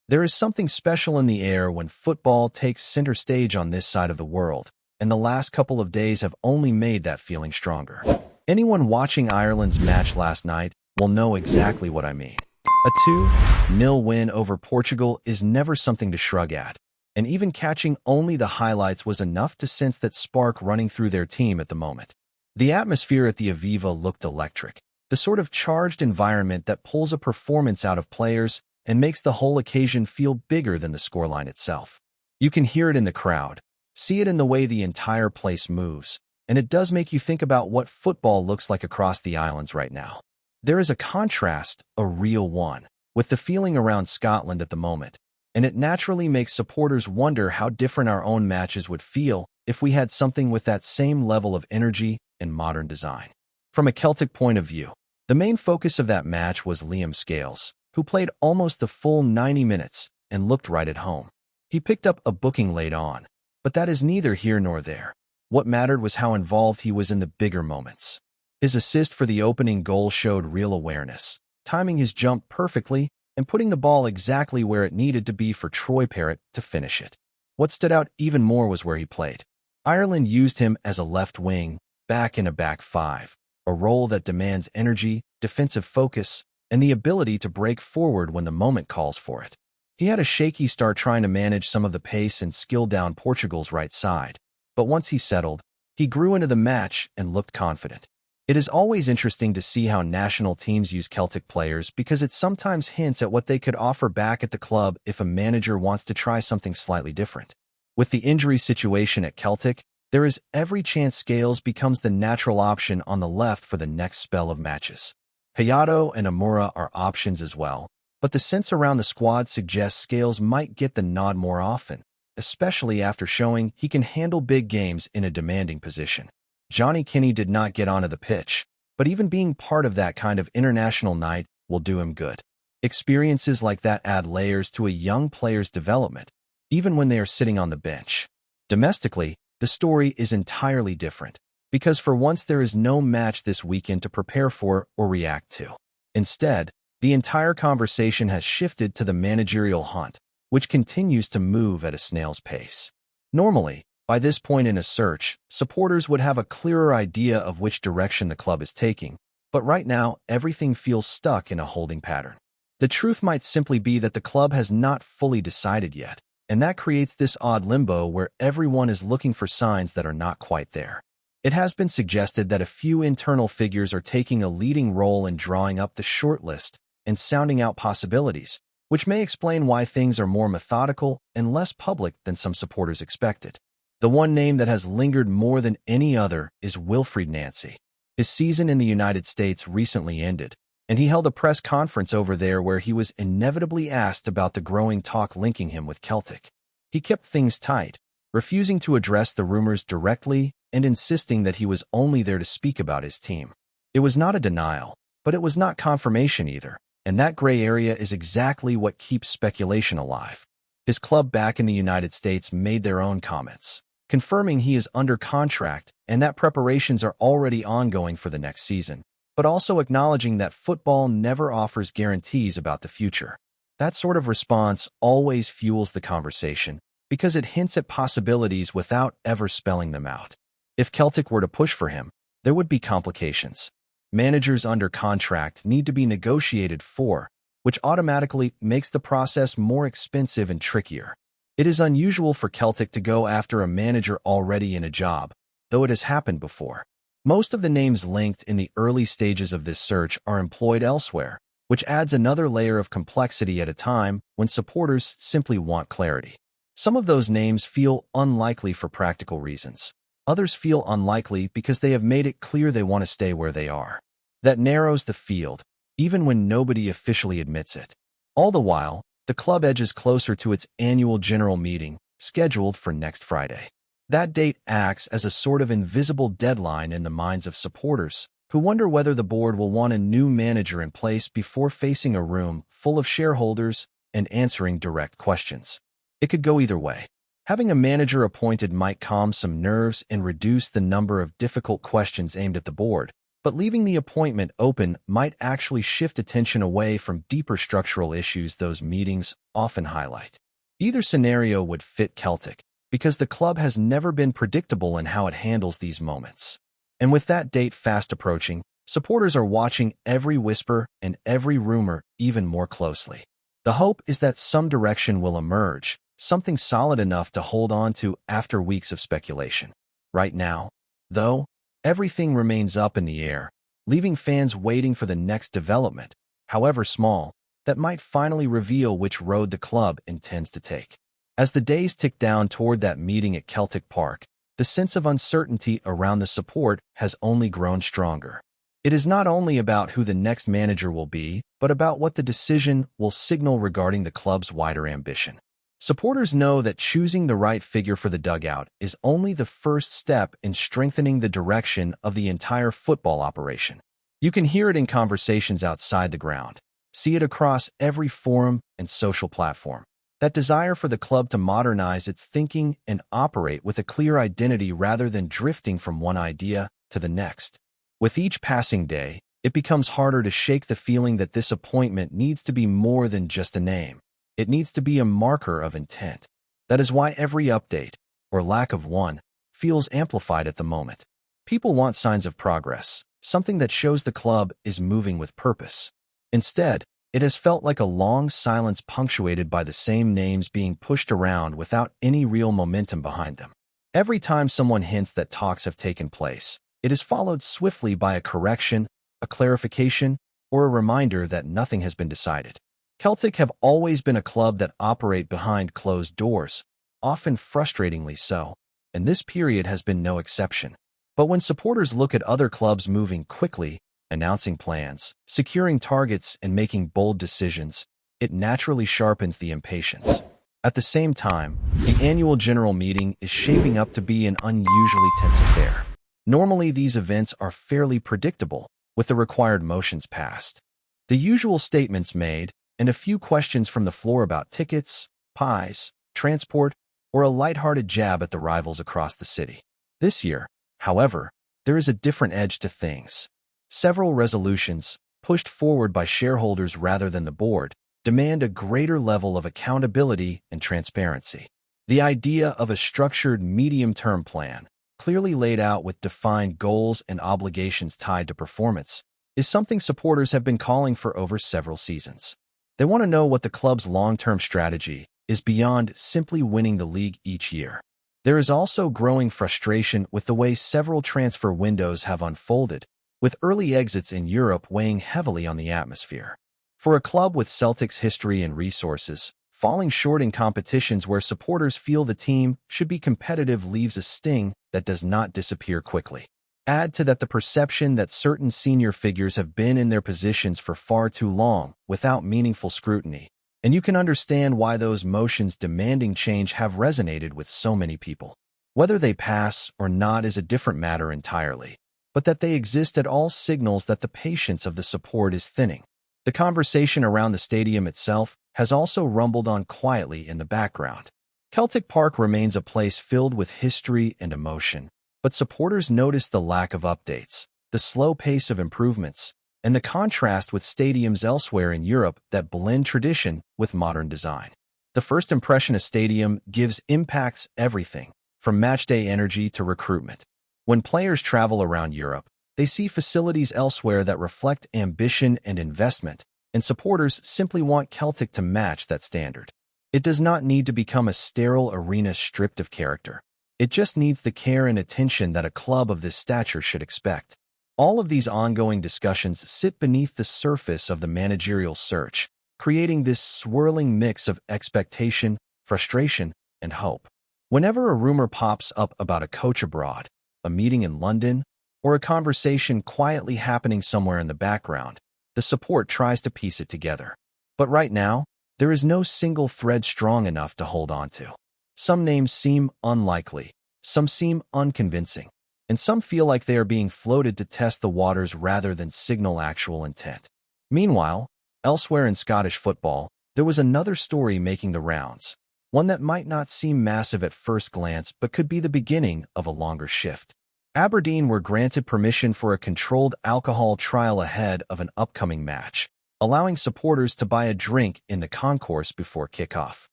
There is something special in the air when football takes center stage on this side of the world, and the last couple of days have only made that feeling stronger. Anyone watching Ireland's match last night will know exactly what I mean. A 2-0 win over Portugal is never something to shrug at, and even catching only the highlights was enough to sense that spark running through their team at the moment. The atmosphere at the Aviva looked electric, the sort of charged environment that pulls a performance out of players and makes the whole occasion feel bigger than the scoreline itself. You can hear it in the crowd, see it in the way the entire place moves, and it does make you think about what football looks like across the islands right now. There is a contrast, a real one, with the feeling around Scotland at the moment, and it naturally makes supporters wonder how different our own matches would feel if we had something with that same level of energy and modern design. From a Celtic point of view, the main focus of that match was Liam Scales, who played almost the full 90 minutes and looked right at home. He picked up a booking late on, but that is neither here nor there. What mattered was how involved he was in the bigger moments. His assist for the opening goal showed real awareness, timing his jump perfectly and putting the ball exactly where it needed to be for Troy Parrott to finish it. What stood out even more was where he played. Ireland used him as a left wing, back in a back five, a role that demands energy, defensive focus, and the ability to break forward when the moment calls for it. He had a shaky start trying to manage some of the pace and skill down Portugal's right side, but once he settled, he grew into the match and looked confident. It is always interesting to see how national teams use Celtic players because it sometimes hints at what they could offer back at the club if a manager wants to try something slightly different. With the injury situation at Celtic, there is every chance Scales becomes the natural option on the left for the next spell of matches. Hayato and Amura are options as well, but the sense around the squad suggests Scales might get the nod more often, especially after showing he can handle big games in a demanding position. Johnny Kinney did not get onto the pitch, but even being part of that kind of international night will do him good. Experiences like that add layers to a young player's development, even when they are sitting on the bench. Domestically, the story is entirely different, because for once there is no match this weekend to prepare for or react to. Instead, the entire conversation has shifted to the managerial hunt, which continues to move at a snail's pace. Normally, by this point in a search, supporters would have a clearer idea of which direction the club is taking, but right now everything feels stuck in a holding pattern. The truth might simply be that the club has not fully decided yet, and that creates this odd limbo where everyone is looking for signs that are not quite there. It has been suggested that a few internal figures are taking a leading role in drawing up the shortlist and sounding out possibilities, which may explain why things are more methodical and less public than some supporters expected. The one name that has lingered more than any other is Wilfried Nancy. His season in the United States recently ended, and he held a press conference over there where he was inevitably asked about the growing talk linking him with Celtic. He kept things tight, refusing to address the rumors directly and insisting that he was only there to speak about his team. It was not a denial, but it was not confirmation either, and that gray area is exactly what keeps speculation alive. His club back in the United States made their own comments, confirming he is under contract and that preparations are already ongoing for the next season, but also acknowledging that football never offers guarantees about the future. That sort of response always fuels the conversation because it hints at possibilities without ever spelling them out. If Celtic were to push for him, there would be complications. Managers under contract need to be negotiated for, which automatically makes the process more expensive and trickier. It is unusual for Celtic to go after a manager already in a job, though it has happened before. Most of the names linked in the early stages of this search are employed elsewhere, which adds another layer of complexity at a time when supporters simply want clarity. Some of those names feel unlikely for practical reasons. Others feel unlikely because they have made it clear they want to stay where they are. That narrows the field, even when nobody officially admits it. All the while, the club edges closer to its annual general meeting, scheduled for next Friday. That date acts as a sort of invisible deadline in the minds of supporters, who wonder whether the board will want a new manager in place before facing a room full of shareholders and answering direct questions. It could go either way. Having a manager appointed might calm some nerves and reduce the number of difficult questions aimed at the board, but leaving the appointment open might actually shift attention away from deeper structural issues those meetings often highlight. Either scenario would fit Celtic, because the club has never been predictable in how it handles these moments. And with that date fast approaching, supporters are watching every whisper and every rumor even more closely. The hope is that some direction will emerge, something solid enough to hold on to after weeks of speculation. Right now, though, everything remains up in the air, leaving fans waiting for the next development, however small, that might finally reveal which road the club intends to take. As the days tick down toward that meeting at Celtic Park, the sense of uncertainty around the support has only grown stronger. It is not only about who the next manager will be, but about what the decision will signal regarding the club's wider ambition. Supporters know that choosing the right figure for the dugout is only the first step in strengthening the direction of the entire football operation. You can hear it in conversations outside the ground, see it across every forum and social platform. That desire for the club to modernize its thinking and operate with a clear identity rather than drifting from one idea to the next. With each passing day, it becomes harder to shake the feeling that this appointment needs to be more than just a name. It needs to be a marker of intent. That is why every update, or lack of one, feels amplified at the moment. People want signs of progress, something that shows the club is moving with purpose. Instead, it has felt like a long silence punctuated by the same names being pushed around without any real momentum behind them. Every time someone hints that talks have taken place, it is followed swiftly by a correction, a clarification, or a reminder that nothing has been decided. Celtic have always been a club that operate behind closed doors, often frustratingly so, and this period has been no exception. But when supporters look at other clubs moving quickly, announcing plans, securing targets, and making bold decisions, it naturally sharpens the impatience. At the same time, the annual general meeting is shaping up to be an unusually tense affair. Normally, these events are fairly predictable, with the required motions passed. The usual statements made, and a few questions from the floor about tickets, pies, transport, or a lighthearted jab at the rivals across the city. This year, however, there is a different edge to things. Several resolutions, pushed forward by shareholders rather than the board, demand a greater level of accountability and transparency. The idea of a structured medium-term plan, clearly laid out with defined goals and obligations tied to performance, is something supporters have been calling for over several seasons. They want to know what the club's long-term strategy is beyond simply winning the league each year. There is also growing frustration with the way several transfer windows have unfolded, with early exits in Europe weighing heavily on the atmosphere. For a club with Celtic's history and resources, falling short in competitions where supporters feel the team should be competitive leaves a sting that does not disappear quickly. Add to that the perception that certain senior figures have been in their positions for far too long without meaningful scrutiny, and you can understand why those motions demanding change have resonated with so many people. Whether they pass or not is a different matter entirely, but that they exist at all signals that the patience of the support is thinning. The conversation around the stadium itself has also rumbled on quietly in the background. Celtic Park remains a place filled with history and emotion, but supporters notice the lack of updates, the slow pace of improvements, and the contrast with stadiums elsewhere in Europe that blend tradition with modern design. The first impression a stadium gives impacts everything, from matchday energy to recruitment. When players travel around Europe, they see facilities elsewhere that reflect ambition and investment, and supporters simply want Celtic to match that standard. It does not need to become a sterile arena stripped of character. It just needs the care and attention that a club of this stature should expect. All of these ongoing discussions sit beneath the surface of the managerial search, creating this swirling mix of expectation, frustration, and hope. Whenever a rumor pops up about a coach abroad, a meeting in London, or a conversation quietly happening somewhere in the background, the support tries to piece it together. But right now, there is no single thread strong enough to hold on to. Some names seem unlikely, some seem unconvincing, and some feel like they are being floated to test the waters rather than signal actual intent. Meanwhile, elsewhere in Scottish football, there was another story making the rounds, one that might not seem massive at first glance but could be the beginning of a longer shift. Aberdeen were granted permission for a controlled alcohol trial ahead of an upcoming match, allowing supporters to buy a drink in the concourse before kickoff.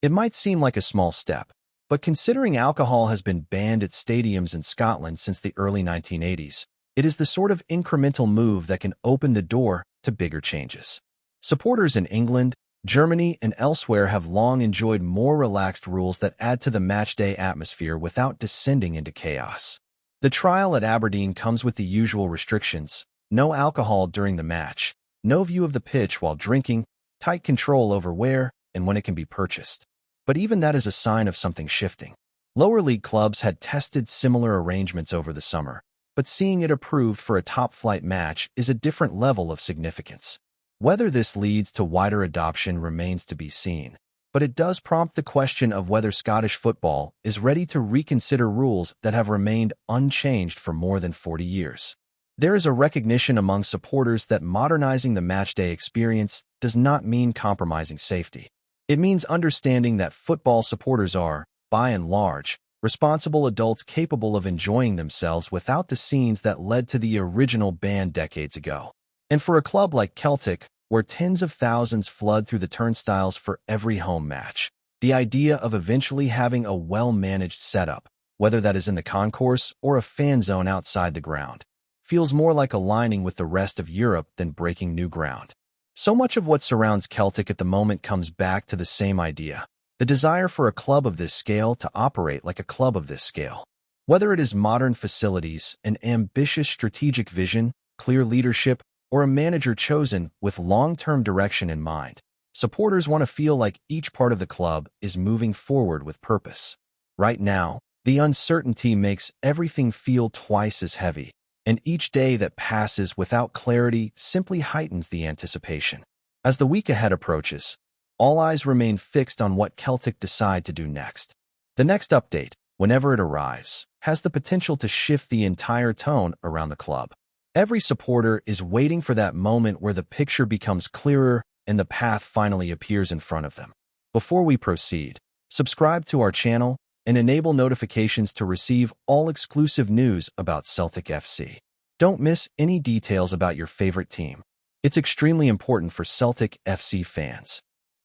It might seem like a small step, but considering alcohol has been banned at stadiums in Scotland since the early 1980s, it is the sort of incremental move that can open the door to bigger changes. Supporters in England, Germany, and elsewhere have long enjoyed more relaxed rules that add to the matchday atmosphere without descending into chaos. The trial at Aberdeen comes with the usual restrictions: no alcohol during the match, no view of the pitch while drinking, tight control over where and when it can be purchased. But even that is a sign of something shifting. Lower league clubs had tested similar arrangements over the summer, but seeing it approved for a top-flight match is a different level of significance. Whether this leads to wider adoption remains to be seen, but it does prompt the question of whether Scottish football is ready to reconsider rules that have remained unchanged for more than 40 years. There is a recognition among supporters that modernizing the matchday experience does not mean compromising safety. It means understanding that football supporters are, by and large, responsible adults capable of enjoying themselves without the scenes that led to the original ban decades ago. And for a club like Celtic, where tens of thousands flood through the turnstiles for every home match, the idea of eventually having a well-managed setup, whether that is in the concourse or a fan zone outside the ground, feels more like aligning with the rest of Europe than breaking new ground. So much of what surrounds Celtic at the moment comes back to the same idea: the desire for a club of this scale to operate like a club of this scale. Whether it is modern facilities, an ambitious strategic vision, clear leadership, or a manager chosen with long-term direction in mind, supporters want to feel like each part of the club is moving forward with purpose. Right now, the uncertainty makes everything feel twice as heavy, and each day that passes without clarity simply heightens the anticipation. As the week ahead approaches, all eyes remain fixed on what Celtic decide to do next. The next update, whenever it arrives, has the potential to shift the entire tone around the club. Every supporter is waiting for that moment where the picture becomes clearer and the path finally appears in front of them. Before we proceed, subscribe to our channel and enable notifications to receive all exclusive news about Celtic FC. Don't miss any details about your favorite team. It's extremely important for Celtic FC fans.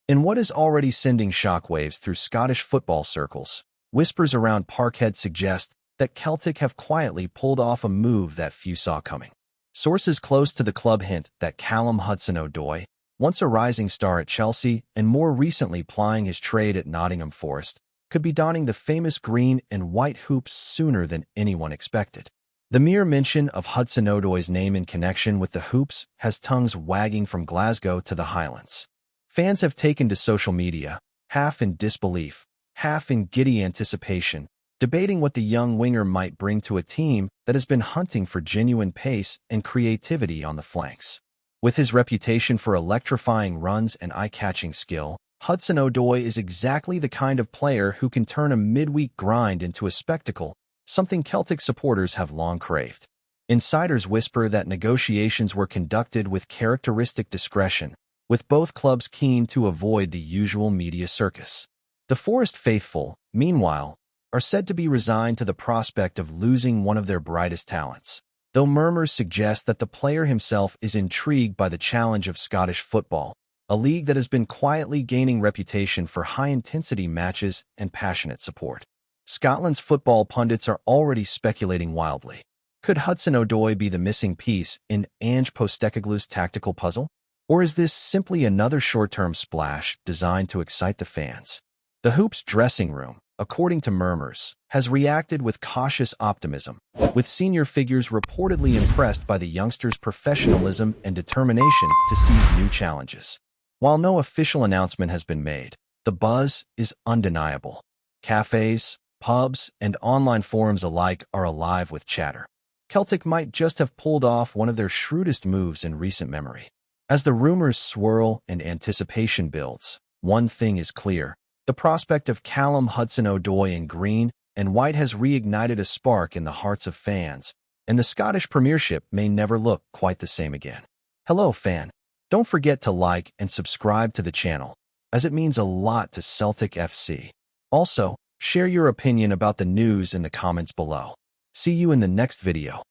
In what is already sending shockwaves through Scottish football circles, whispers around Parkhead suggest that Celtic have quietly pulled off a move that few saw coming. Sources close to the club hint that Callum Hudson-ODOI, once a rising star at Chelsea and more recently plying his trade at Nottingham Forest, could be donning the famous green and white hoops sooner than anyone expected. The mere mention of Hudson-Odoi's name in connection with the hoops has tongues wagging from Glasgow to the Highlands. Fans have taken to social media, half in disbelief, half in giddy anticipation, debating what the young winger might bring to a team that has been hunting for genuine pace and creativity on the flanks. With his reputation for electrifying runs and eye-catching skill, Hudson-Odoi is exactly the kind of player who can turn a midweek grind into a spectacle, something Celtic supporters have long craved. Insiders whisper that negotiations were conducted with characteristic discretion, with both clubs keen to avoid the usual media circus. The Forest faithful, meanwhile, are said to be resigned to the prospect of losing one of their brightest talents, though murmurs suggest that the player himself is intrigued by the challenge of Scottish football, a league that has been quietly gaining reputation for high-intensity matches and passionate support. Scotland's football pundits are already speculating wildly. Could Hudson-Odoi be the missing piece in Ange Postecoglou's tactical puzzle? Or is this simply another short-term splash designed to excite the fans? The Hoops dressing room, according to murmurs, has reacted with cautious optimism, with senior figures reportedly impressed by the youngsters' professionalism and determination to seize new challenges. While no official announcement has been made, the buzz is undeniable. Cafes, pubs, and online forums alike are alive with chatter. Celtic might just have pulled off one of their shrewdest moves in recent memory. As the rumors swirl and anticipation builds, one thing is clear: the prospect of Callum Hudson-Odoi in green and white has reignited a spark in the hearts of fans, and the Scottish Premiership may never look quite the same again. Hello, fan. Don't forget to like and subscribe to the channel, as it means a lot to Celtic FC. Also, share your opinion about the news in the comments below. See you in the next video.